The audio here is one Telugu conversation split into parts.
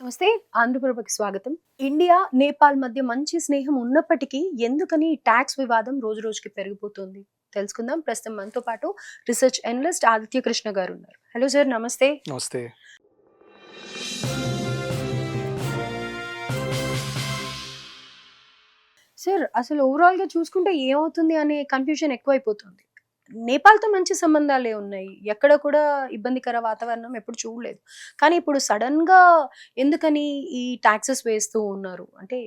నమస్తే. ఆంధ్రప్రభకి స్వాగతం. ఇండియా, నేపాల్ మధ్య మంచి స్నేహం ఉన్నప్పటికీ ఎందుకని ట్యాక్స్ వివాదం రోజు రోజుకి పెరిగిపోతుంది తెలుసుకుందాం. ప్రస్తుతం మనతో పాటు రీసెర్చ్ అనలిస్ట్ ఆదిత్య కృష్ణ గారు ఉన్నారు. హలో సార్, నమస్తే. నమస్తే. సార్, అసలు ఓవరాల్ గా చూసుకుంటే ఏమవుతుంది అనే కన్ఫ్యూజన్ ఎక్కువైపోతుంది. నేపాల్తో మంచి సంబంధాలే ఉన్నాయి, ఎక్కడ కూడా ఇబ్బందికర వాతావరణం ఎప్పుడు చూడలేదు. కానీ ఇప్పుడు సడన్ గా ఎందుకని ఈ టాక్సెస్ వేస్తూ ఉన్నారు అంటే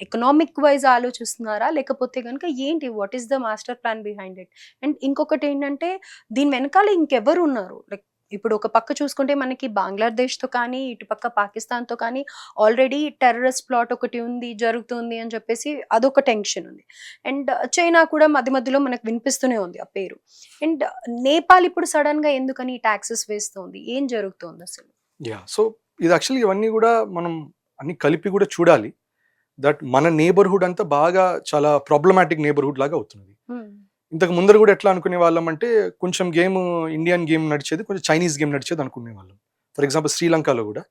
ఎకనామిక్ వైజ్ ఆలోచిస్తున్నారా, లేకపోతే కనుక ఏంటి, what is the master plan behind it? And ఇంకొకటి ఏంటంటే దీని వెనకాల ఇంకెవరు ఉన్నారు? లైక్ ఇప్పుడు ఒక పక్క చూసుకుంటే మనకి బంగ్లాదేశ్తో కానీ ఇటుపక్క పాకిస్తాన్తో కానీ ఆల్రెడీ టెర్రరిస్ట్ ప్లాట్ ఒకటి ఉంది, జరుగుతుంది అని చెప్పేసి అదొక టెన్షన్ ఉంది. అండ్ చైనా కూడా మధ్య మధ్యలో మనకు వినిపిస్తూనే ఉంది ఆ పేరు. అండ్ నేపాల్ ఇప్పుడు సడన్ గా ఎందుకని ట్యాక్సెస్ వేస్తుంది, ఏం జరుగుతుంది అసలు? సో ఇది యాక్చువల్లీ ఇవన్నీ కూడా మనం అన్ని కలిపి కూడా చూడాలి. దట్ మన నేబర్హుడ్ అంతా బాగా చాలా ప్రాబ్లమాటిక్ నేబర్హుడ్ లాగా అవుతుంది. ఇంతకు ముందర కూడా ఎట్లా అనుకునే వాళ్ళం అంటే కొంచెం గేమ్ ఇండియన్ గేమ్ నడిచేది, కొంచెం చైనీస్ గేమ్ నడిచేది అనుకునే వాళ్ళం. ఫర్ ఎగ్జాంపుల్ శ్రీలంకలో కూడా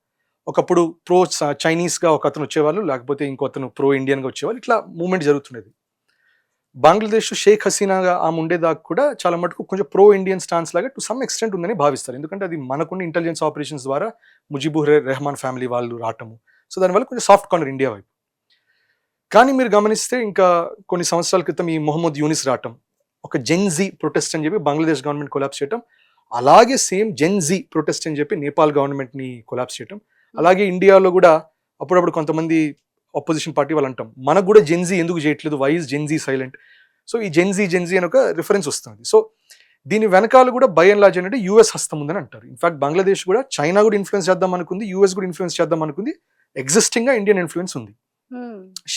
ఒకప్పుడు ప్రో చైనీస్గా ఒక అతను వచ్చేవాళ్ళు, లేకపోతే ఇంకో అతను ప్రో ఇండియన్గా వచ్చేవాళ్ళు, ఇట్లా మూవ్మెంట్ జరుగుతుండేది. బంగ్లాదేశ్ షేక్ హసీనాగా ఆమె ఉండేదాకా కూడా చాలా మటుకు కొంచెం ప్రో ఇండియన్ స్టాన్స్ లాగా టు సమ్ ఎక్స్టెంట్ ఉందని భావిస్తారు. ఎందుకంటే అది మనకున్న ఇంటెలిజెన్స్ ఆపరేషన్స్ ద్వారా ముజిబుర్ రెహమాన్ ఫ్యామిలీ వాళ్ళు రావటము, సో దానివల్ల కొంచెం సాఫ్ట్ కార్నర్ ఇండియా వైపు. కానీ మీరు గమనిస్తే ఇంకా కొన్ని సంవత్సరాల క్రితం ఈ మొహమ్మద్ యూనిస్ రావటం, ఒక జెన్జీ ప్రొటెస్ట్ అని చెప్పి బంగ్లాదేశ్ గవర్నమెంట్ కొలాప్స్ చేయటం, అలాగే సేమ్ జెన్జీ ప్రొటెస్ట్ అని చెప్పి నేపాల్ గవర్నమెంట్ని కొలాప్స్ చేయటం, అలాగే ఇండియాలో కూడా అప్పుడప్పుడు కొంతమంది ఆపోజిషన్ పార్టీ వాళ్ళు అంటాం మనకు కూడా జెన్జీ ఎందుకు చేయట్లేదు, why is Gen Z silent? So ఈ జెన్జీ అని ఒక రిఫరెన్స్ వస్తుంది. సో దీని వెనకాల కూడా బై అండ్ లార్జ్ అంటే యూఎస్ హస్తం ఉందని అంటారు. ఇన్ఫాక్ట్ బంగ్లాదేశ్ కూడా చైనా కూడా ఇన్ఫ్లుయెన్స్ చేద్దాం అనుకుంది, యూఎస్ కూడా ఇన్ఫ్లుయెన్స్ చేద్దాం అనుకుంది, ఎగ్జిస్టింగ్ గా ఇండియన్ ఇన్ఫ్లుయెన్స్ ఉంది.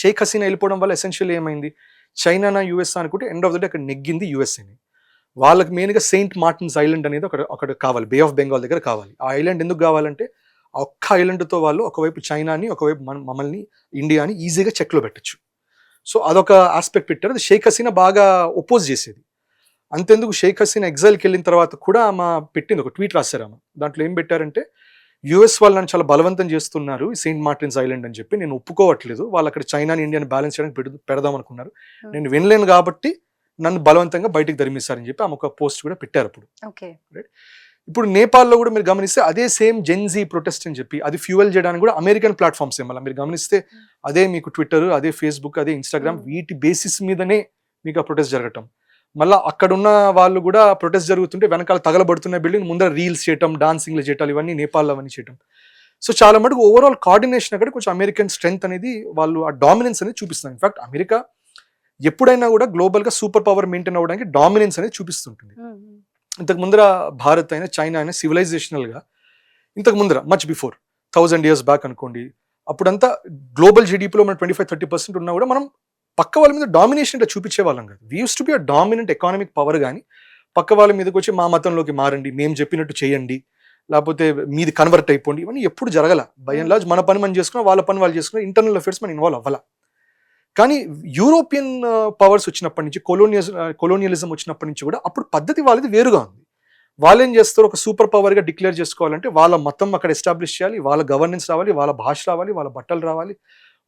షేక్ హసీనా వెళ్ళిపోవడం వల్ల ఎసెన్షియల్ ఏమైంది, చైనా యుఎస్ అనుకుంటే ఎండ్ ఆఫ్ ద డే అక్కడ నెగ్గింది యుఎస్ఏని. వాళ్ళకి మెయిన్గా సెయింట్ మార్టిన్స్ ఐలాండ్ అనేది అక్కడ కావాలి, బే ఆఫ్ బెంగాల్ దగ్గర కావాలి. ఆ ఐలాండ్ ఎందుకు కావాలంటే ఆ ఒక్క ఐలాండ్తో వాళ్ళు ఒకవైపు చైనాని, ఒకవైపు మమ్మల్ని ఇండియాని ఈజీగా చెక్లో పెట్టచ్చు. సో అదొక ఆస్పెక్ట్ పెట్టారు. అది షేక్ హసీనా బాగా ఒపోజ్ చేసేది. అంతెందుకు, షేక్ హసీనా ఎగ్జైల్కి వెళ్ళిన తర్వాత కూడా ఆమె పెట్టింది, ఒక ట్వీట్ రాశారు ఆమె. దాంట్లో ఏం పెట్టారంటే యుఎస్ వాళ్ళు నన్ను చాలా బలవంతం చేస్తున్నారు సెయింట్ మార్టిన్స్ ఐలాండ్ అని చెప్పి, నేను ఒప్పుకోవట్లేదు, వాళ్ళు అక్కడ చైనాని ఇండియాని బ్యాలెన్స్ చేయడానికి పెడదాం అనుకున్నారు, నేను వినలేను కాబట్టి నన్ను బలవంతంగా బయటికి ధర్మిస్తారని చెప్పి ఆమె ఒక పోస్ట్ కూడా పెట్టారు అప్పుడు. ఇప్పుడు నేపాల్లో కూడా మీరు గమనిస్తే అదే సేమ్ జెన్జీ ప్రొటెస్ట్ అని చెప్పి అది ఫ్యూయల్ చేయడానికి కూడా అమెరికన్ ప్లాట్ఫామ్స్ మళ్ళీ మీరు గమనిస్తే అదే మీకు ట్విట్టర్, అదే ఫేస్బుక్, అదే ఇన్స్టాగ్రామ్, వీటి బేసిస్ మీదనే మీకు ఆ ప్రొటెస్ట్ జరగటం. మళ్ళీ అక్కడున్న వాళ్ళు కూడా ప్రొటెస్ట్ జరుగుతుంటే వెనకాల తగలబడుతున్న బిల్డింగ్ ముందర రీల్స్ చేయటం, డాన్సింగ్లు చేయటం, ఇవన్నీ నేపాల్లో అవన్నీ చేయటం. సో చాలా మటుకు ఓవరాల్ కోఆర్డినేషన్ అక్కడ కొంచెం అమెరికన్ స్ట్రెంగ్త్ అనేది వాళ్ళు ఆ డామినెన్స్ అనేది చూపిస్తున్నారు. ఇన్ఫాక్ట్ అమెరికా ఎప్పుడైనా కూడా గ్లోబల్గా సూపర్ పవర్ మెయింటైన్ అవ్వడానికి డామినెన్స్ అనేది చూపిస్తుంటుంది. ఇంతకు ముందర భారత్ అయినా చైనా అయినా సివిలైజేషనల్గా ఇంతకు ముందర మచ్ బిఫోర్ 1000 years బ్యాక్ అనుకోండి, అప్పుడంతా గ్లోబల్ జీడిపిలో మనం 25-30% ఉన్నా కూడా మనం పక్క వాళ్ళ మీద డామినేషన్ అంటే చూపించే వాళ్ళం కాదు. We use to be a dominant economic power. కానీ పక్క వాళ్ళ మీదకి వచ్చి మా మతంలోకి మారండి, మేము చెప్పినట్టు చేయండి, లేకపోతే మీది కన్వర్ట్ అయిపోండి, ఇవన్నీ ఎప్పుడు జరగల. బై అండ్ లార్జ్ మన పని మనం చేసుకున్నాం, వాళ్ళ పని వాళ్ళు చేసుకున్నాం, ఇంటర్నల్ అఫేర్స్ మనం ఇన్వాల్వ్ అవ్వాల. కానీ యూరోపియన్ పవర్స్ వచ్చినప్పటి నుంచి, కొలోనియలిజం వచ్చినప్పటి నుంచి కూడా అప్పుడు పద్ధతి వాళ్ళది వేరుగా ఉంది. వాళ్ళు ఏం చేస్తారు, ఒక సూపర్ పవర్గా డిక్లేర్ చేసుకోవాలంటే వాళ్ళ మతం అక్కడ ఎస్టాబ్లిష్ చేయాలి, వాళ్ళ గవర్నెన్స్ రావాలి, వాళ్ళ భాష రావాలి, వాళ్ళ బట్టలు రావాలి,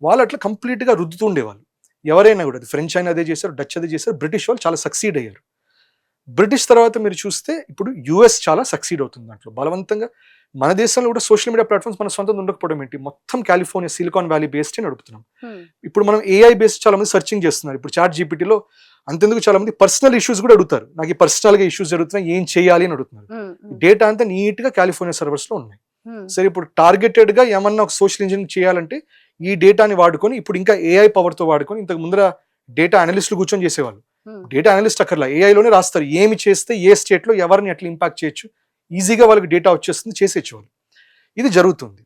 వాళ్ళు అట్లా కంప్లీట్గా రుద్దుతూ ఉండేవాళ్ళు. ఎవరైనా కూడా, ఫ్రెంచ్ అయినా అదే చేశారు, డచ్ అదే చేశారు, బ్రిటిష్ వాళ్ళు చాలా సక్సీడ్ అయ్యారు. బ్రిటిష్ తర్వాత మీరు చూస్తే ఇప్పుడు యుఎస్ చాలా సక్సీడ్ అవుతుంది దాంట్లో బలవంతంగా. మన దేశంలో కూడా సోషల్ మీడియా ప్లాట్ఫామ్స్ మన సొంతం ఉండకపోవడం ఏంటి, మొత్తం కాలిఫోర్నియా సిలికాన్ వ్యాలీ బేస్డ్ నడుపుతున్నాం. ఇప్పుడు మనం ఏఐ బేస్డ్ చాలా మంది సర్చింగ్ చేస్తున్నారు. ఇప్పుడు చాట్ జీపీటీలో అంతెందుకు చాలా మంది పర్సనల్ ఇష్యూస్ కూడా అడుగుతారు, నాకు ఈ పర్సనల్గా ఇష్యూస్ జరుగుతున్నాయి, ఏం చేయాలి అని అడుగుతున్నారు. డేటా అంతా నీట్గా కాలిఫోర్నియా సర్వర్స్ లో ఉన్నాయి. సరే, ఇప్పుడు టార్గెటెడ్ గా ఏమన్నా ఒక సోషల్ ఇంజనీరింగ్ చేయాలంటే ఈ డేటాని వాడుకొని, ఇప్పుడు ఇంకా ఏఐ పవర్ తో వాడుకొని, ఇంతకు ముందర డేటా అనలిస్టులు కూర్చొని చేసేవాళ్ళు, డేటా అనలిస్ట్ అక్కర్లా, ఏఐలోనే రాస్తారు ఏమి చేస్తే ఏ స్టేట్ లో ఎవరిని ఎట్లా ఇంపాక్ట్ చేయొచ్చు, ఈజీగా వాళ్ళకి డేటా వచ్చేస్తుంది, చేసేచ్చు వాళ్ళు. ఇది జరుగుతుంది.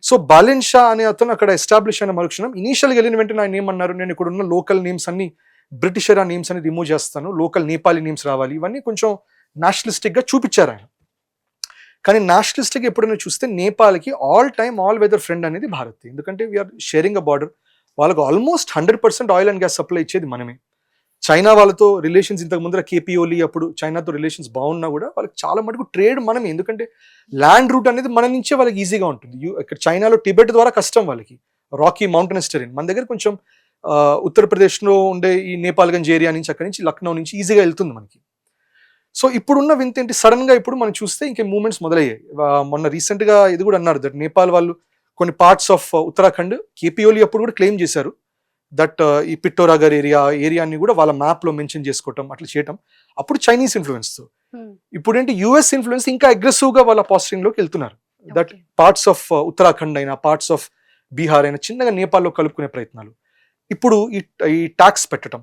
సో బాలెన్ షా అనే అతను అక్కడ ఎస్టాబ్లిష్ అయిన మరుక్షణం ఇనీషియల్గా వెళ్ళిన వెంటనే ఆయన ఏమన్నారు, నేను ఇక్కడ ఉన్న లోకల్ నేమ్స్ అన్ని బ్రిటిషర్ ఆ నేమ్స్ అని రిమూవ్ చేస్తాను, లోకల్ నేపాలీ నేమ్స్ రావాలి, ఇవన్నీ కొంచెం నేషనలిస్టిక్ గా చూపించారు ఆయన. కానీ నేషనలిస్టిక్ ఎప్పుడైనా చూస్తే నేపాల్కి all time all weather friend అనేది భారత్. ఎందుకంటే వీఆర్ షేరింగ్ అ బార్డర్, వాళ్ళకు almost 100% oil and gas supply ఇచ్చేది మనమే. చైనా వాళ్ళతో రిలేషన్స్ ఇంతకు ముందర కేపీ ఓలీ అప్పుడు చైనాతో రిలేషన్స్ బాగున్నా కూడా వాళ్ళకి చాలా మటుకు ట్రేడ్ మనమే, ఎందుకంటే ల్యాండ్ రూట్ అనేది మన నుంచే వాళ్ళకి ఈజీగా ఉంటుంది. ఇక్కడ చైనాలో టిబెట్ ద్వారా కష్టం వాళ్ళకి, రాకీ మౌంటైనస్ టెరెన్. మన దగ్గర కొంచెం ఉత్తరప్రదేశ్లో ఉండే ఈ నేపాల్గంజ్ ఏరియా నుంచి అక్కడి నుంచి లక్నో నుంచి ఈజీగా వెళ్తుంది మనకి. సో ఇప్పుడున్న వింత ఏంటి, సడన్ గా ఇప్పుడు మనం చూస్తే ఇంకే మూవ్మెంట్స్ మొదలయ్యాయి. మొన్న రీసెంట్ గా ఇది కూడా అన్నారు దట్ నేపాల్ వాళ్ళు కొన్ని పార్ట్స్ ఆఫ్ ఉత్తరాఖండ్, కేపీ ఓలీ అప్పుడు కూడా క్లెయిమ్ చేశారు దట్ ఈ పిట్టోరాగర్ ఏరియాని కూడా వాళ్ళ మ్యాప్ లో మెన్షన్ చేసుకోవటం, అట్లా చేయటం. అప్పుడు చైనీస్ ఇన్ఫ్లుయెన్స్ తో. ఇప్పుడు ఏంటి యుఎస్ ఇన్ఫ్లుయెన్స్ ఇంకా అగ్రెసివ్ గా వాళ్ళ పాస్టరింగ్ లోకి వెళ్తున్నారు. దట్ పార్ట్స్ ఆఫ్ ఉత్తరాఖండ్ అయినా పార్ట్స్ ఆఫ్ బీహార్ అయినా చిన్నగా నేపాల్లో కలుపుకునే ప్రయత్నాలు. ఇప్పుడు ఈ ట్యాక్స్ పెట్టడం,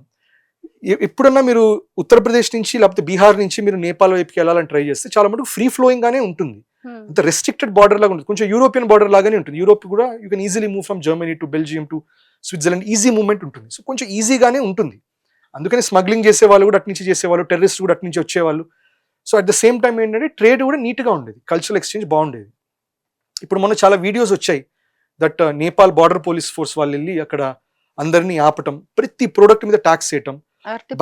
ఎప్పుడన్నా మీరు ఉత్తరప్రదేశ్ నుంచి లేకపోతే బీహార్ నుంచి మీరు నేపాల్ వైపుకి వెళ్ళాలని ట్రై చేస్తే చాలా మటుకు ఫ్రీ ఫ్లోయింగ్ గానే ఉంటుంది, అంత రెస్ట్రిక్టెడ్ బార్డర్ లాగా ఉంటుంది, కొంచెం యూరోపియన్ బార్డర్ లాగానే ఉంటుంది. యూరోప్ కూడా you can easily move from Germany to Belgium to Switzerland, easy movement ఉంటుంది. సో కొంచెం ఈజీగానే ఉంటుంది. అందుకని స్మగ్లింగ్ చేసేవాళ్ళు కూడా అటు నుంచి చేసేవాళ్ళు, టెర్రరిస్ట్ కూడా అటు నుంచి వచ్చేవాళ్ళు. So at the same time ఏంటంటే ట్రేడ్ కూడా నీట్గా ఉండేది, కల్చరల్ ఎక్స్చేంజ్ బాగుండేది. ఇప్పుడు మొన్న చాలా వీడియోస్ వచ్చాయి that Nepal border police force వాళ్ళు వెళ్ళి అక్కడ అందరినీ ఆపటం, ప్రతి ప్రోడక్ట్ మీద ట్యాక్స్ వేయటం, అరటి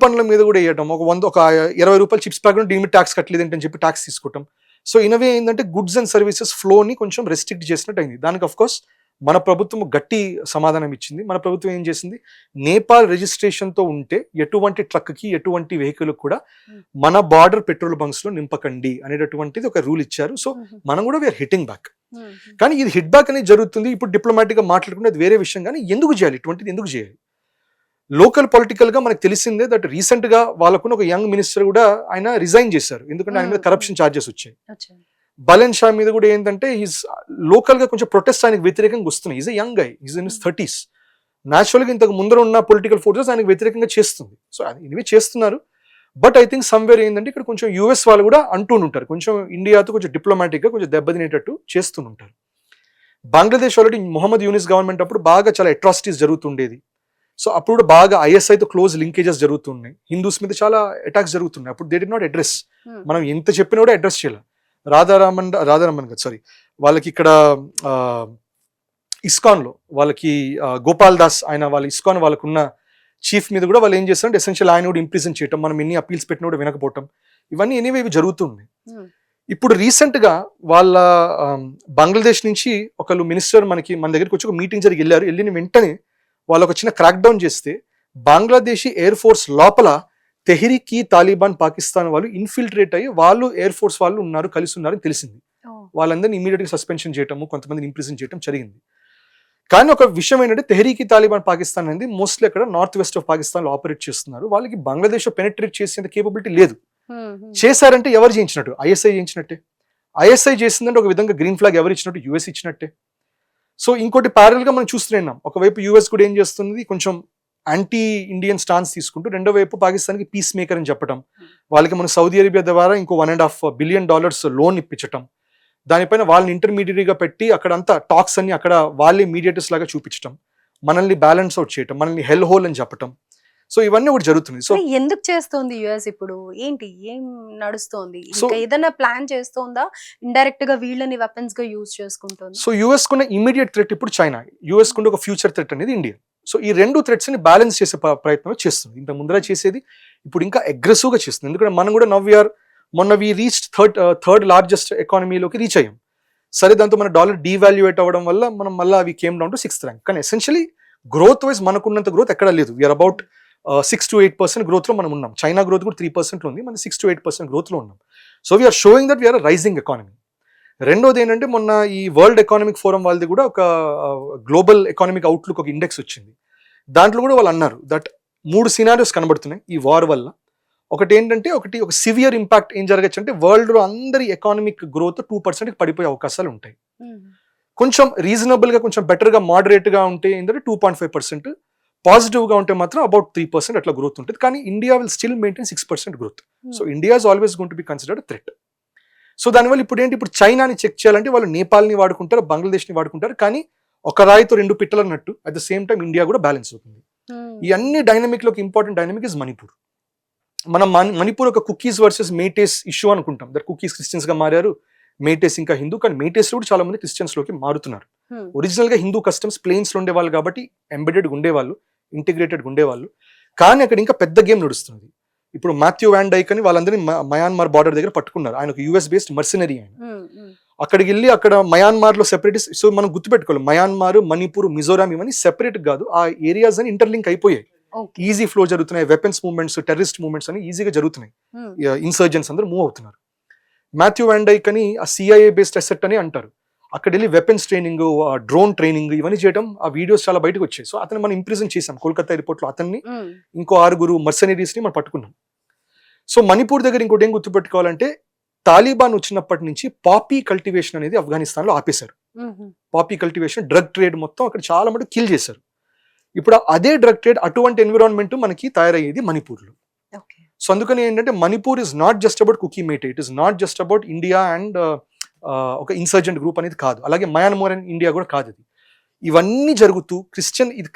పండ్ల మీద కూడా వేయటం, ఒక 20 రూపాయలు చిప్స్ ప్యాకెట్ దీని మీద ట్యాక్స్ కట్టలేదు అని చెప్పి ట్యాక్స్ తీసుకోవటం. సో ఇనవే ఏంటంటే గుడ్స్ అండ్ సర్వీసెస్ ఫ్లోని కొంచెం రెస్ట్రిక్ట్ చేసినట్టు అయింది. దానికి ఆఫ్ కోర్స్ మన ప్రభుత్వం గట్టి సమాధానం ఇచ్చింది. మన ప్రభుత్వం ఏం చేసింది, నేపాల్ రిజిస్ట్రేషన్ తో ఉంటే ఎటువంటి ట్రక్ కి ఎటువంటి వెహికల్ కూడా మన బార్డర్ పెట్రోల్ బంక్స్ లో నింపకండి అనేటటువంటిది ఒక రూల్ ఇచ్చారు. సో మనం కూడా వీఆర్ హిట్టింగ్ బ్యాక్. కానీ ఇది హిట్ బ్యాక్ అనేది జరుగుతుంది. ఇప్పుడు డిప్లొమాటిక్ గా మాట్లాడుకుంటే అది వేరే విషయం, కానీ ఎందుకు చేయాలి ఇటువంటిది, ఎందుకు చేయాలి? లోకల్ పొలిటికల్ గా మనకు తెలిసిందే దట్ రీసెంట్ గా వాళ్ళకున్న ఒక యంగ్ మినిస్టర్ కూడా ఆయన రిజైన్ చేశారు, ఎందుకంటే ఆయన మీద కరప్షన్ ఛార్జెస్ వచ్చాయి. బలన్ షా మీద కూడా ఏంటంటే ఈజ్ లోకల్ గా కొంచెం ప్రొటెస్ట్ ఆయనకు వ్యతిరేకంగా వస్తున్నాయి. Is a young guy, is in his 30s. Natural గా ఇంతకు ముందర ఉన్న పొలిటికల్ ఫోర్సెస్ ఆయనకు వ్యతిరేకంగా చేస్తుంది. సో ఇవి చేస్తున్నారు. బట్ ఐ థింక్ సమ్వేర్ ఏంటంటే ఇక్కడ కొంచెం యూఎస్ వాళ్ళు కూడా అంటూనుంటారు, కొంచెం ఇండియాతో కొంచెం డిప్లొమాటిక్ గా కొంచెం దెబ్బతినేటట్టు చేస్తుంటారు. బంగ్లాదేశ్ ఆల్రెడీ మొహమ్మద్ యూనిస్ గవర్నమెంట్ అప్పుడు బాగా చాలా అట్రాసిటీస్ జరుగుతుండేది. సో అప్పుడు బాగా ఐఎస్ఐతో క్లోజ్ లింకేజెస్ జరుగుతున్నాయి, హిందూస్ మీద చాలా అటాక్స్ జరుగుతున్నాయి. అప్పుడు దే డి నాట్ అడ్రస్, మనం ఎంత చెప్పినా కూడా అడ్రస్ చేయాలి. రాధారామన్ కదా సారీ, వాళ్ళకి ఇక్కడ ఇస్కాన్ లో వాళ్ళకి గోపాల్ దాస్ ఆయన వాళ్ళ ఇస్కాన్ వాళ్ళకున్న చీఫ్ మీద కూడా వాళ్ళు ఏం చేస్తారంటే ఎసెన్షియల్ ఆయన కూడా ఇంప్రిజన్ చేయటం, మనం ఎన్ని అపీల్స్ పెట్టినా కూడా వినకపోవటం, ఇవన్నీ ఎనీవే ఇవి జరుగుతున్నాయి. ఇప్పుడు రీసెంట్ గా వాళ్ళ బంగ్లాదేశ్ నుంచి ఒకళ్ళు మినిస్టర్ మన దగ్గరికి వచ్చి ఒక మీటింగ్ జరిగి వెళ్ళారు. వెళ్ళిన వెంటనే వాళ్ళు ఒక చిన్న క్రాక్ డౌన్ చేస్తే బంగ్లాదేశీ ఎయిర్ ఫోర్స్ లోపల తెహ్రీక్ ఈ తాలిబాన్ పాకిస్తాన్ వాళ్ళు ఇన్ఫిల్ట్రేట్ అయ్యి వాళ్ళు ఎయిర్ ఫోర్స్ వాళ్ళు ఉన్నారు, కలిసి ఉన్నారని తెలిసింది. వాళ్ళందరినీ ఇమీడియట్ గా సస్పెన్షన్ చేయటము, కొంతమందిని ఇంప్రిజన్ చేయడం జరిగింది. కానీ ఒక విషయం ఏంటంటే తెహ్రీక్ ఈ తాలిబాన్ పాకిస్తాన్ అనేది మోస్ట్లీ అక్కడ నార్త్ వెస్ట్ ఆఫ్ పాకిస్తాన్ లో ఆపరేట్ చేస్తున్నారు. వాళ్ళకి బంగ్లాదేశ్ లో పెనెట్రేట్ చేసేంత కేపబిలిటీ లేదు. చేశారంటే ఎవరు చేయించినట్టు? ఐఎస్ఐ చేయించినట్టే. ఐఎస్ఐ చేసిందంటే ఒక విధంగా గ్రీన్ ఫ్లాగ్ ఎవరు ఇచ్చినట్టు? యుఎస్ ఇచ్చినట్టే. సో ఇంకోటి ప్యారల్ గా మనం చూస్తున్నాం, ఒకవైపు యూఎస్ కూడా ఏం చేస్తుంది, కొంచెం యాంటీ ఇండియన్ స్టాన్స్ తీసుకుంటూ, రెండో వైపు పాకిస్తాన్కి పీస్ మేకర్ అని చెప్పడం, వాళ్ళకి మన సౌదీ అరేబియా ద్వారా ఇంకో $1.5 బిలియన్ లోన్ ఇప్పించటం, దానిపైన వాళ్ళని ఇంటర్మీడియట్గా పెట్టి అక్కడంతా టాక్స్ అన్ని అక్కడ వాళ్ళే మీడియేటర్స్ లాగా చూపించడం, మనల్ని బ్యాలెన్స్ అవుట్ చేయటం, మనల్ని హెల్ హోల్ అని చెప్పటం. సో ఇవన్నీ కూడా జరుగుతుంది. సో ఎందుకు చేస్తోంది యుఎస్ ఇప్పుడు? ఏంటి ఏం నడుస్తోంది? ఇంకా ఏదైనా ప్లాన్ చేస్తోందా? ఇండైరెక్ట్ గా వీళ్ళని వెపన్స్ గా యూజ్ చేసుకుంటుంది. సో యుఎస్ కున్న ఇమీడియట్ థ్రెట్ ఇప్పుడు చైనా, యుఎస్ కుండే ఒక ఫ్యూచర్ థ్రెట్ అనేది ఇండియా. సో ఈ రెండు థ్రెట్స్ ని బ్యాలెన్స్ చేసే ప్రయత్నం చేస్తుంది. ఇంత ముందర చేసేది ఇప్పుడు ఇంకా అగ్రెసివ్ గా చేస్తుంది. ఎందుకంటే మనం కూడా మొన్న వి రీచ్ థర్డ్ లార్జెస్ట్ ఎకానమీలోకి రీచ్ అయ్యాం. సరే, దాంతో మన డాలర్ డీవాల్యుయేట్ అవ్వడం వల్ల మనం మళ్ళీ అవి came down to 6th rank. కానీ ఎసెన్షియలీ గ్రోత్ వైజ్ మనకున్నంత గ్రోత్ ఎక్కడా లేదు. వీఆర్ అబౌట్ 6 to 8% గ్రోత్ లో మనం ఉన్నాం. చైనా గ్రోత్ కూడా 3% ఉంది, మన 6 to 8% గ్రోత్ లో ఉన్నాం. So we're showing that we're rising economy. రెండోది ఏంటంటే మొన్న ఈ వరల్డ్ ఎకానమిక్ ఫోరం వాళ్ళది కూడా ఒక గ్లోబల్ ఎకానమిక్ అవుట్లుక్ ఒక ఇండెక్స్ వచ్చింది. దాంట్లో కూడా వాళ్ళు అన్నారు దట్ 3 సినారియోస్ కనబడుతున్నాయి ఈ వార్ వల్ల. ఒకటి ఏంటంటే ఒక సివియర్ ఇంపాక్ట్ ఏం జరగచ్చు అంటే వరల్డ్ లో అందరి ఎకానమిక్ గ్రోత్ 2% పడిపోయే అవకాశాలు ఉంటాయి. కొంచెం రీజనబుల్ గా కొంచెం బెటర్ గా మోడరేట్ గా ఉంటే ఏంటంటే 2.5%, పాజిటివ్ గా ఉంటే మాత్రం అబౌట్ 3% అట్లా గ్రోత్ ఉంటుంది. కానీ India will still maintain 6% growth. So India is always going to be considered threat. So దానివల్ల ఇప్పుడు చైనాని చెక్ చేయాలంటే వాళ్ళు నేపాల్ని వాడుకుంటారు, బంగ్లాదేశ్ని వాడుకుంటారు. కానీ ఒక రాయితో 2 పిట్టలు అన్నట్టు at the same time India కూడా బ్యాలెన్స్ అవుతుంది. ఈ అన్ని డైనమిక్ లో ఇంపార్టెంట్ డైనమిక్ ఇస్ మణిపూర్. మనం మణిపూర్ ఒక కుకీస్ వర్సెస్ మేటేస్ ఇష్యూ అనుకుంటాం. దట్ కుకీస్ క్రిస్టియన్స్ గా మారారు, మేటేస్ ఇంకా హిందూ. కానీ మేటేస్ కూడా చాలా మంది క్రిస్టియన్స్ లోకి మారుతున్నారు. ఒరిజినల్ గా హిందూ కస్టమ్స్ ప్లేన్స్ లో ఉండేవాళ్ళు కాబట్టి ఎంబెడెడ్ ఉండేవాళ్ళు. ఇంటిగ్రేటెడ్ ఉండేవాళ్ళు. కానీ అక్కడ ఇంకా పెద్ద గేమ్ నడుస్తుంది. ఇప్పుడు మాథ్యూ వ్యాన్ డైక్ అని వాళ్ళందరినీ మయాన్మార్ బార్డర్ దగ్గర పట్టుకున్నారు. ఆయన ఒక యూఎస్ బేస్డ్ మర్సినరీ ఆయన. అక్కడికి వెళ్ళి అక్కడ మయాన్మార్ లో సెపరేటిస్ట్, సో మనం గుర్తుపెట్టుకోవాలి మయాన్మార్, మణిపూర్, మిజోరాం ఇవన్నీ సెపరేట్ కాదు, ఆ ఏరియాస్ అని ఇంటర్లింక్ అయిపోయాయి. ఈజీ ఫ్లో జరుగుతున్నాయి, వెపన్స్ మూవ్మెంట్స్, టెర్రరిస్ట్ మూవ్మెంట్స్ అని ఈజీగా జరుగుతున్నాయి. ఇన్సర్జెంట్స్ అందరూ మూవ్ అవుతున్నారు. మాథ్యూ వ్యాన్ డైక్ అని ఆ సిఐఏ బేస్డ్ అసెట్ అని అంటారు. అక్కడ వెళ్ళి వెపన్స్ ట్రైనింగ్, డ్రోన్ ట్రైనింగ్ ఇవన్నీ చేయడం, ఆ వీడియోస్ చాలా బయటకు వచ్చాయి. సో అతను మనం ఇంప్రిజన్ చేసాం కోల్కతా ఎయిర్పోర్ట్ లో, అతన్ని ఇంకో 6 మర్సనరీస్ ని మనం పట్టుకున్నాం. సో మణిపూర్ దగ్గర ఇంకోటి ఏం గుర్తుపెట్టుకోవాలంటే, తాలిబాన్ వచ్చినప్పటి నుంచి పాపీ కల్టివేషన్ అనేది ఆఫ్ఘనిస్తాన్ లో ఆపేశారు. పాపీ కల్టివేషన్, డ్రగ్ ట్రేడ్ మొత్తం అక్కడ చాలా మటుకు కిల్ చేశారు. ఇప్పుడు అదే డ్రగ్ ట్రేడ్, అటువంటి ఎన్విరాన్మెంట్ మనకి తయారయ్యేది మణిపూర్లో. సో అందుకని ఏంటంటే Manipur is not just about Kuki Meitei, it is not just about India and ఒక ఇన్సర్జెంట్ గ్రూప్ అనేది కాదు, అలాగే మయాన్మార్ అండ్ ఇండియా కూడా కాదు. ఇది ఇవన్నీ జరుగుతూ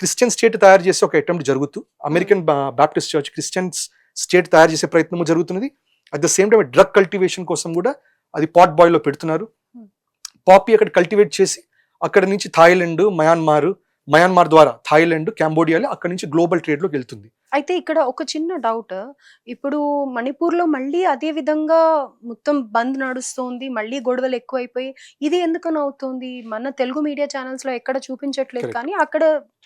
క్రిస్టియన్ స్టేట్ తయారు చేసే ఒక అటెంప్ట్ జరుగుతూ, American Baptist church Christians state తయారు చేసే ప్రయత్నము జరుగుతున్నది. At the same time drug cultivation కోసం కూడా అది పాట్ బాయ్ లో పెడుతున్నారు. పాపీ అక్కడ కల్టివేట్ చేసి అక్కడ నుంచి థాయిలాండ్, మయాన్మార్ ద్వారా థాయిలాండ్, కంబోడియాలో అక్కడ నుంచి గ్లోబల్ ట్రేడ్ లోకి వెళ్తుంది. అయితే ఇక్కడ ఒక చిన్న డౌట్, ఇప్పుడు మణిపూర్లో మళ్ళీ అదే విధంగా మొత్తం బంద్ నడుస్తుంది, మళ్ళీ గొడవలు ఎక్కువైపోయి, ఇది ఎందుకని అవుతుంది? మన తెలుగు మీడియా ఛానల్స్ లో ఎక్కడ చూపించట్లేదు, కానీ అక్కడ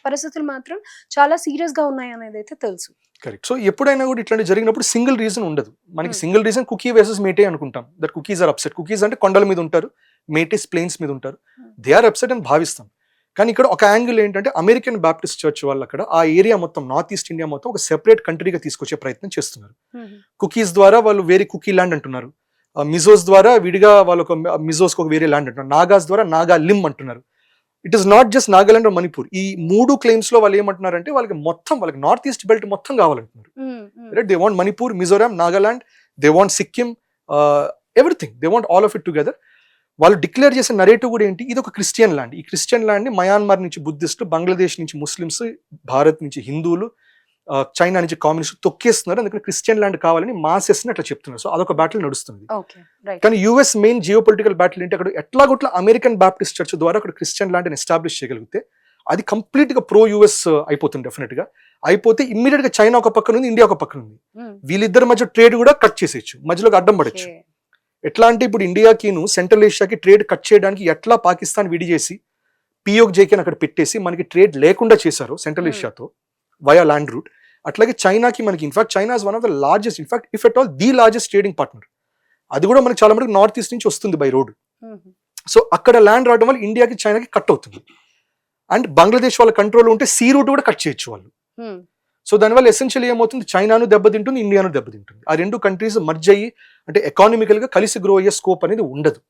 పరిస్థితులు మాత్రం చాలా సీరియస్ గా ఉన్నాయి అనేది అయితే తెలుసు. కరెక్ట్. సో ఎప్పుడైనా కూడా ఇట్లాంటి జరిగినప్పుడు సింగిల్ రీజన్ ఉండదు మనకి. Single reason Kuki versus Meitei అనుకుంటాం. That Kukis are upset. Kukis అంటే కొండల మీద ఉంటారు, మేటేస్ ప్లేన్స్ మీద ఉంటారు, దే ఆర్ అప్సెట్ అని భావిస్తాం. కానీ ఇక్కడ ఒక యాంగిల్ ఏంటంటే, అమెరికన్ బాప్టిస్ట్ చర్చ్ వాళ్ళు అక్కడ ఆ ఏరియా మొత్తం, నార్త్ ఈస్ట్ ఇండియా మొత్తం ఒక సెపరేట్ కంట్రీగా తీసుకొచ్చే ప్రయత్నం చేస్తున్నారు. కుకీస్ ద్వారా వాళ్ళు వేరే కుకీ ల్యాండ్ అంటున్నారు, మిజోస్ ద్వారా విడిగా వాళ్ళు ఒక మిజోస్ ఒక వేరే ల్యాండ్ అంటున్నారు, నాగాస్ ద్వారా నాగా లిమ్ అంటున్నారు. It is not just Nagaland, Manipur. ఈ 3 క్లెయిమ్స్ లో వాళ్ళు ఏమంటున్నారంటే, వాళ్ళకి నార్త్ ఈస్ట్ బెల్ట్ మొత్తం కావాలంటున్నారు. They want Manipur, Mizoram, Nagaland, they want Sikkim, everything, they want all of it together. వాళ్ళు డిక్లేర్ చేసే నరేటివ్ కూడా ఏంటి, ఇది ఒక క్రిస్టియన్ ల్యాండ్. ఈ క్రిస్టియన్ ల్యాండ్ ని మయాన్మార్ నుంచి బుద్ధిస్టులు, బంగ్లాదేశ్ నుంచి ముస్లిమ్స్, భారత్ నుంచి హిందువులు, చైనా నుంచి కమ్యూనిస్టులు తొక్కేస్తున్నారు. అందుకని క్రిస్టియన్ ల్యాండ్ కావాలని మాసెస్ ని అట్లా చెప్తున్నారు. సో అదొక బ్యాటిల్ నడుస్తుంది. కానీ US main geo political battle ఏంటి, అక్కడ ఎట్లాగొట్లా అమెరికన్ బాప్టిస్ట్ చర్చ్ ద్వారా అక్కడ క్రిస్టియన్ ల్యాండ్ ని ఎస్టాబ్లిష్ చేయగలిగితే అది కంప్లీట్ గా ప్రో యుఎస్ అయిపోతుంది. డెఫినెట్ గా అయిపోతే ఇమ్మీడియట్ గా చైనా ఒక పక్కన ఉంది, ఇండియా ఒక పక్కన ఉంది. వీళ్ళిద్దరి మధ్య ట్రేడ్ కూడా కట్ చేసేయచ్చు, మధ్యలోకి అడ్డం పడచ్చు. ఎట్లా అంటే ఇప్పుడు ఇండియాకిను సెంట్రల్ ఏషియాకి ట్రేడ్ కట్ చేయడానికి ఎట్లా పాకిస్తాన్ విడిచేసి పియోక్ అక్కడ పెట్టేసి మనకి ట్రేడ్ లేకుండా చేశారు సెంట్రల్ ఏషియాతో వయా ల్యాండ్ రూట్, అట్లాగే చైనాకి మనకి in fact China is one of the largest, in fact if at all the largest trading partner. అది కూడా మనకి చాలా మటుకు నార్త్ ఈస్ట్ నుంచి వస్తుంది బై రోడ్. సో అక్కడ ల్యాండ్ రావడం వల్ల ఇండియాకి చైనాకి కట్ అవుతుంది. అండ్ బంగ్లాదేశ్ వాళ్ళ కంట్రోల్ ఉంటే సీ రూట్ కూడా కట్ చేయొచ్చు వాళ్ళు. సో దానివల్ల ఎసెన్షియల్ ఏమవుతుంది, చైనాను దెబ్బతింటుంది, ఇండియాను దెబ్బతింటుంది. ఆ 2 కంట్రీస్ మర్జ్ అయ్యి అంటే ఎకానమికల్ గా కలిసి గ్రో అయ్యే స్కోప్ అనేది ఉండదు.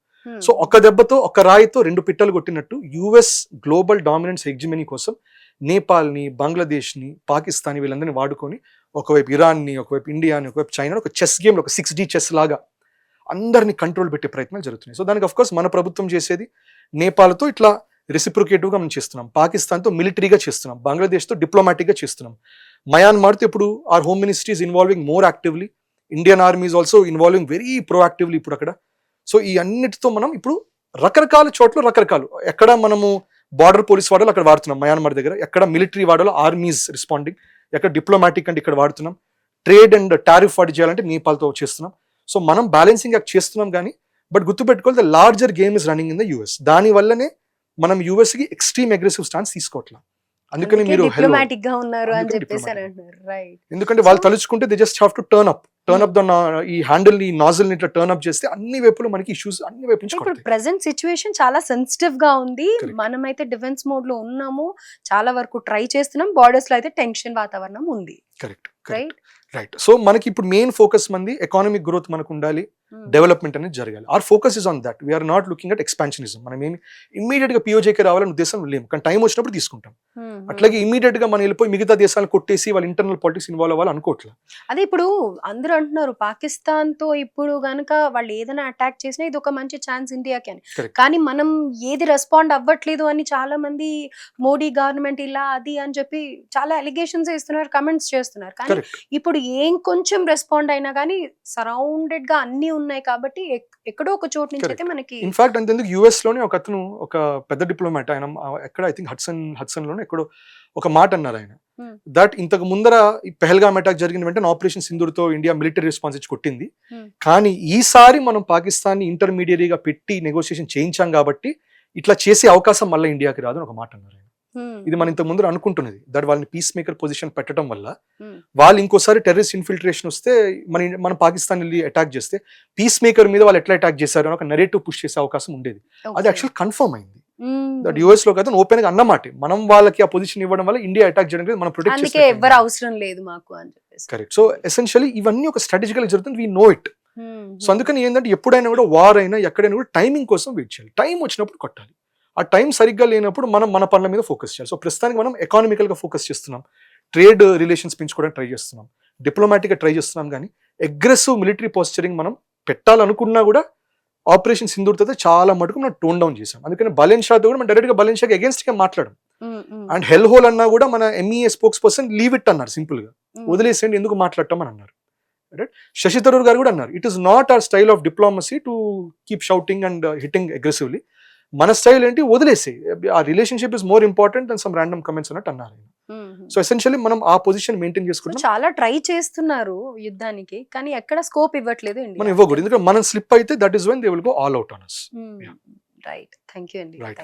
సో ఒక దెబ్బతో, ఒక రాయితో 2 పిట్టలు కొట్టినట్టు యుఎస్ గ్లోబల్ డామినెన్స్ హెగ్జిమనీ కోసం నేపాల్ని, బంగ్లాదేశ్ని, పాకిస్తాన్ వీళ్ళందరినీ వాడుకొని ఒకవైపు ఇరాన్ని, ఒకవైపు ఇండియాని, ఒకవైపు చైనా, ఒక చెస్ గేమ్, ఒక 6D చెస్ లాగా అందరినీ కంట్రోల్ పెట్టే ప్రయత్నాలు జరుగుతున్నాయి. సో దానికి అఫ్ కోర్స్ మన ప్రభుత్వం చేసేది, నేపాల్తో ఇట్లా రెసిప్రొకేటివ్ గా మనం చేస్తున్నాం, పాకిస్తాన్తో మిలిటరీగా చేస్తున్నాం, బంగ్లాదేశ్తో డిప్లొమాటిక్ గా చేస్తున్నాం, మయాన్మార్తో ఇప్పుడు our home ministry is involving more actively, Indian army is also involving very proactively ఇప్పుడు అక్కడ. సో ఈ అన్నిటితో మనం ఇప్పుడు రకరకాల చోట్ల రకరకాలు, ఎక్కడ మనము బార్డర్ పోలీస్ వాడాలో అక్కడ వాడుతున్నాం మయాన్మార్ దగ్గర, ఎక్కడ మిలిటరీ వాడాలో ఆర్మీస్ రెస్పాండింగ్, ఎక్కడ డిప్లొమాటిక్ అంటే ఇక్కడ వాడుతున్నాం, ట్రేడ్ అండ్ టారిఫ్ వాడి చేయాలంటే నేపాల్తో చేస్తున్నాం. సో మనం బ్యాలెన్సింగ్ యాక్ట్ చేస్తున్నాం. కానీ బట్ గుర్తుపెట్టుకోవాలి, the larger game is running in the US. దాని వల్లనే మనం యూఎస్ కి ఎక్స్ట్రీమ్ అగ్రెసివ్ స్టాన్స్ తీసుకోవట్లేదు. అందుకని మీరు డిప్లొమాటిక్ గా ఉన్నారు అని చెప్పేసి అంటున్నారు, రైట్? ఎందుకంటే వాళ్ళు తలుచుకుంటే they just have to turn up the ఈ హ్యాండిల్, ఈ నాజిల్ ని ఇట్లా టర్న్ అప్ చేస్తే అన్ని వైపులు మనకి ఇష్యూస్ అన్ని వైపు నుంచి. ఇప్పుడు ప్రెసెంట్ సిచ్యువేషన్ చాలా సెన్సిటివ్ గా ఉంది. మనమైతే డిఫెన్స్ మోడ్ లో ఉన్నాము, చాలా వరకు ట్రై చేస్తున్నాం. బార్డర్స్ లో అయితే టెన్షన్ వాతావరణం ఉంది. Correct, right. సో మనకి ఇప్పుడు మెయిన్ ఫోకస్ మంది ఎకానమిక్ గ్రోత్ మనకు ఉండాలి, డెవలప్మెంట్ అనేది జరగాలి. Our focus is on that. We're not looking at expansionism. మనం ఏమి ఇమ్మీడియట్ గా పిఓజేకే రావాలని ఉద్దేశం లేము, కానీ టైం వచ్చినప్పుడు తీసుకుంటాం. అట్లాగే ఇమ్మీడియట్ గా మనం వెళ్ళిపోయి మిగతా దేశాలను కొట్టేసి వాళ్ళ ఇంటర్నల్ పాలిటిక్స్ ఇన్వాల్వ్ అవ్వాలి అనుకోవట్లేదు. అదే ఇప్పుడు అందరూ అంటున్నారు పాకిస్తాన్ తో ఇప్పుడు గనక వాళ్ళు ఏదైనా అటాక్ చేసినా ఇది ఒక మంచి ఛాన్స్ ఇండియాకి అని, కానీ మనం ఏది రెస్పాండ్ అవ్వట్లేదు అని చాలా మంది మోడీ గవర్నమెంట్ ఇలా అది అని చెప్పి చాలా అలిగేషన్స్ ఇస్తున్నారు, కమెంట్స్ చేస్తున్నారు. కానీ ఇప్పుడు ఏం కొంచెం రెస్పాండ్ అయినా కానీ సరౌండెడ్ గా అన్ని ఉన్నాయి కాబట్టి ఎక్కడో ఒక చోటు నుంచి అయితే మనకి ఇన్ఫాక్ట్ అంతెందుకు యుఎస్ లోనే ఒక అతను ఒక పెద్ద డిప్లొమాట్ ఆయన ఎక్కడ ఐ థింక్ హడ్సన్ లోనే ఎక్కడో ఒక మాట అన్నారు ఆయన Hmm. దట్ ఇంతకు ముందర ఈ పెహల్గామ్ అటాక్ జరిగిన వెంటనే ఆపరేషన్ సింధూర్తో ఇండియా మిలిటరీ రెస్పాన్స్ ఇచ్చి కొట్టింది Hmm. కానీ ఈసారి మనం పాకిస్తాన్ ఇంటర్మీడియరీగా పెట్టి నెగోషియేషన్ చేయించాం కాబట్టి ఇట్లా చేసే అవకాశం మళ్ళీ ఇండియాకి రాదు అని ఒక మాట అన్నారు ఆయన. ఇది మనం ఇంతకు ముందు అనుకుంటున్నది దట్ వాళ్ళని పీస్ మేకర్ పొజిషన్ పెట్టడం వల్ల వాళ్ళు ఇంకోసారి టెర్రరిస్ట్ ఇన్ఫిల్ట్రేషన్ వస్తే మన పాకిస్తాన్ వెళ్ళి అటాక్ చేస్తే పీస్ మేకర్ మీద వాళ్ళు ఎట్లా అటాక్ చేశారు అని ఒక నెరేటివ్ పుష్ చేసే అవకాశం ఉండేది. అది యాక్చువల్ కన్ఫర్మ్ అయింది. దట్ యుఎస్ లో కదా ఓపెన్ గా అన్నమాట మనం వాళ్ళకి ఆ పొజిషన్ ఇవ్వడం వల్ల ఇండియా అటాక్ చేయడం మనం ప్రొటెక్ట్ అందుకే ఎవరు అవసరం లేదు మాకు అని చెప్పేసి. కరెక్ట్. సో ఎసెన్షియలీ ఇవన్నీ ఒక స్ట్రాటజికల్ జరుగుతుంది, వీ నో ఇట్. సో అందుకని ఏంటంటే ఎప్పుడైనా కూడా వార్ అయినా ఎక్కడైనా కూడా టైమింగ్ కోసం వెయిట్ చేయాలి. టైం వచ్చినప్పుడు కొట్టాలి. ఆ టైం సరిగ్గా లేనప్పుడు మనం మన పనుల మీద ఫోకస్ చేయాలి. సో ప్రస్తుతానికి మనం ఎకానమికల్ గా ఫోకస్ చేస్తున్నాం, ట్రేడ్ రిలేషన్స్ పెంచుకోవడానికి ట్రై చేస్తున్నాం, డిప్లొమాటిక్ గా ట్రై చేస్తున్నాం. కానీ అగ్రెసివ్ మిలిటరీ పోస్చరింగ్ మనం పెట్టాలనుకున్నా కూడా ఆపరేషన్ సింధూర్ తో చాలా మటుకు మనం టోన్ డౌన్ చేసాం. అందుకని బలెన్ షాతో కూడా మనం డైరెక్ట్ గా బలెన్ షాకి అగేన్స్ట్ గా మాట్లాడడం. అండ్ హెల్ హోల్ అన్నా కూడా మన MEA spokes person leave it అన్నారు, సింపుల్ గా వదిలేసేయండి, ఎందుకు మాట్లాడటం అని అన్నారు. రైట్. శశి థరూర్ గారు కూడా అన్నారు, it is not our style of diplomacy to keep shouting and hitting aggressively. మన స్టైల్ ఏంటి, వదిలేసి ఆ relationship is more important then some random comments అన్నట్టు అన్నారు. సో ఎసెన్షియల్లీ మనం ఆ పొజిషన్ మెయింటైన్ చేసుకుంటాం. చాలా ట్రై చేస్తున్నారు యుద్ధానికి, కానీ ఎక్కడ స్కోప్ ఇవ్వట్లేదు మనం ఇవ్వకూడదు, ఎందుకంటే మనం స్లిప్ అయితే that is when they will go all out on us. Right. Thank you అండి. Right.